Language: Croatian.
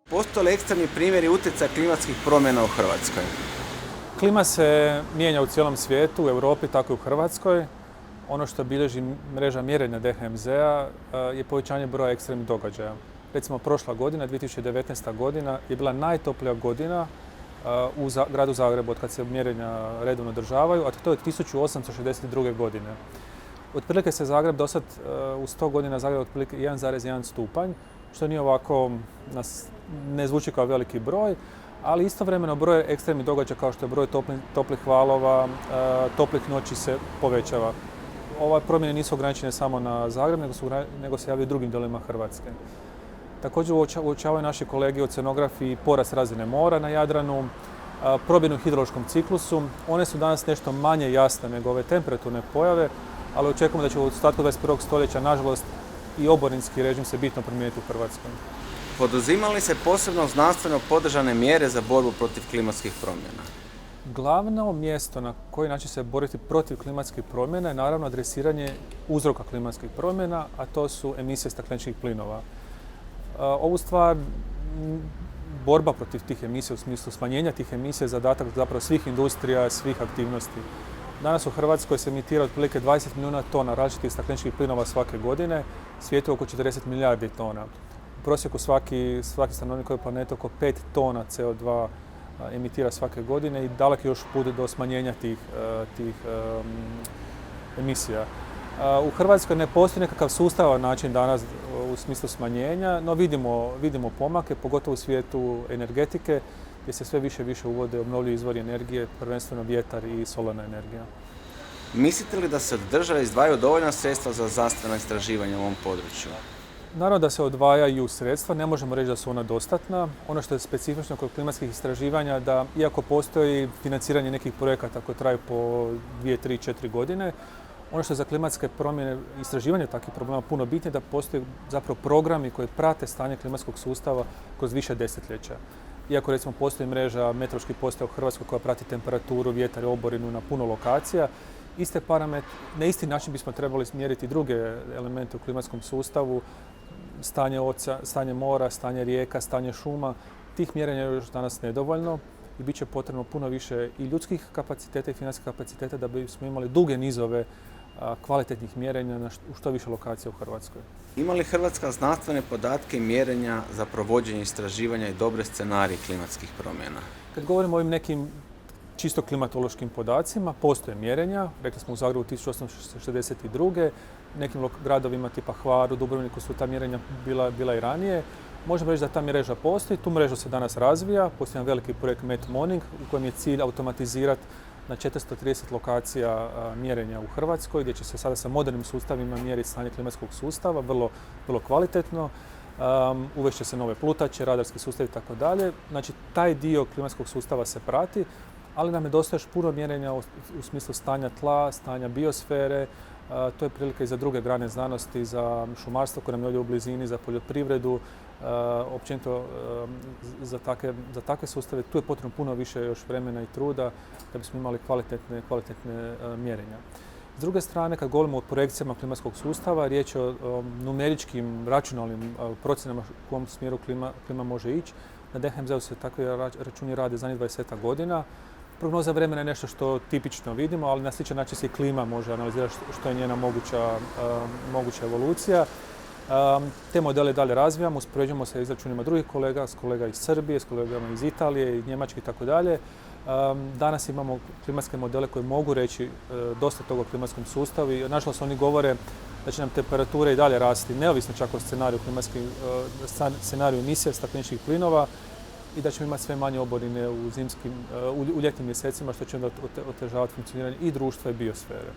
Postoje li ekstremni primjeri utjecaja klimatskih promjena u Hrvatskoj? Klima se mijenja u cijelom svijetu, u Europi, tako i u Hrvatskoj. Ono što bilježi mreža mjerenja DHMZ-a je povećanje broja ekstremnih događaja. Recimo, prošla godina, 2019. godina, je bila najtoplija godina u gradu Zagrebu od kad se mjerenja redovno održavaju, a to je 1862. godine. Otprilike se Zagreb dosad u 100 godina Zagreb otprilike 1,1 stupanj, što nije ovako, ne zvuči kao veliki broj, ali istovremeno broj ekstremnih događaja kao što je broj toplih valova, toplih noći se povećava. Ove promjene nisu ograničene samo na Zagreb, nego se javljaju u drugim dijelovima Hrvatske. Također uočavaju naši kolege oceanografi porast razine mora na Jadranu, promjenu u hidrološkom ciklusu. One su danas nešto manje jasne nego ove temperaturne pojave, ali očekujemo da će u ostatku 21. stoljeća, nažalost, i oborinski režim se bitno promijeniti u Hrvatskoj. Poduzima li se posebno znanstveno podržane mjere za borbu protiv klimatskih promjena? Glavno mjesto na koji način se boriti protiv klimatskih promjena je naravno adresiranje uzroka klimatskih promjena, a to su emisije stakleničkih plinova. Ovu stvar, borba protiv tih emisija u smislu smanjenja tih emisija je zadatak zapravo svih industrija, svih aktivnosti. Danas u Hrvatskoj se emitira otprilike 20 milijuna tona različitih stakleničkih plinova svake godine, svijetu oko 40 milijardi tona. U prosjeku svaki stanovnik ove planete oko 5 tona CO2 emitira svake godine i dalek je još put do smanjenja tih emisija. U Hrvatskoj ne postoji nekakav sustavan način danas u smislu smanjenja, no vidimo pomake, pogotovo u svijetu energetike, gdje se sve više i više uvode obnovljivi izvori energije, prvenstveno vjetar i solarna energija. Mislite li da se od države izdvajaju dovoljna sredstva za znanstvena istraživanja u ovom području? Naravno da se odvajaju sredstva, ne možemo reći da su ona dostatna. Ono što je specifično kod klimatskih istraživanja da, iako postoji financiranje nekih projekata koji traju po 2, 3, 4 godine, ono što je za klimatske promjene, istraživanje takvih problema puno bitnije, da postoje zapravo programi koji prate stanje klimatskog sustava kroz više desetljeća. Iako recimo postoji mreža meteoroloških postaja u Hrvatskoj koja prati temperaturu, vjetar i oborinu na puno lokacija, iste parametre, na isti način bismo trebali mjeriti druge elemente u klimatskom sustavu, stanje mora, stanje rijeka, stanje šuma. Tih mjerenja je još danas nedovoljno i bit će potrebno puno više i ljudskih kapaciteta i financijskih kapaciteta da bismo imali duge nizove kvalitetnih mjerenja u što više lokacija u Hrvatskoj. Ima li Hrvatska znanstvene podatke i mjerenja za provođenje istraživanja i dobre scenarije klimatskih promjena? Kad govorimo o ovim nekim čisto klimatološkim podacima, postoje mjerenja, rekli smo u Zagrebu 1862. Nekim gradovima tipa Hvaru, Dubrovniku su ta mjerenja bila i ranije. Možemo reći da ta mreža postoji, tu mrežu se danas razvija, postoji jedan veliki projekt MET-Moning u kojem je cilj automatizirati na 430 lokacija mjerenja u Hrvatskoj, gdje će se sada sa modernim sustavima mjeriti stanje klimatskog sustava, vrlo kvalitetno. Uvešće se nove plutače, radarski sustav i tako dalje. Znači, taj dio klimatskog sustava se prati, ali nam je dosta još puno mjerenja u smislu stanja tla, stanja biosfere. To je prilika i za druge grane znanosti, za šumarstvo koje nam je ovdje u blizini, za poljoprivredu, općenito za takve sustave. Tu je potrebno puno više još vremena i truda da bismo imali kvalitetne mjerenja. S druge strane, kad govorimo o projekcijama klimatskog sustava, riječ je o numeričkim, računalnim procjenama u kom smjeru klima može ići. Na DHMZ-u se takvi računi rade zadnjih 20 godina. Prognoza vremena je nešto što tipično vidimo, ali na sličan način se i klima može analizirati što je njena moguća evolucija. Te modele dalje razvijamo, uspoređujemo se izračunima drugih kolega, s kolega iz Srbije, s kolegama iz Italije, iz Njemačke i tako dalje. Danas imamo klimatske modele koji mogu reći dosta toga o klimatskom sustavu i nažalost oni govore da će nam temperature i dalje rasti, neovisno čak o scenariju emisija stakleničkih plinova i da ćemo imati sve manje oborine u ljetnim mjesecima, što će onda otežavati funkcioniranje i društva i biosfere.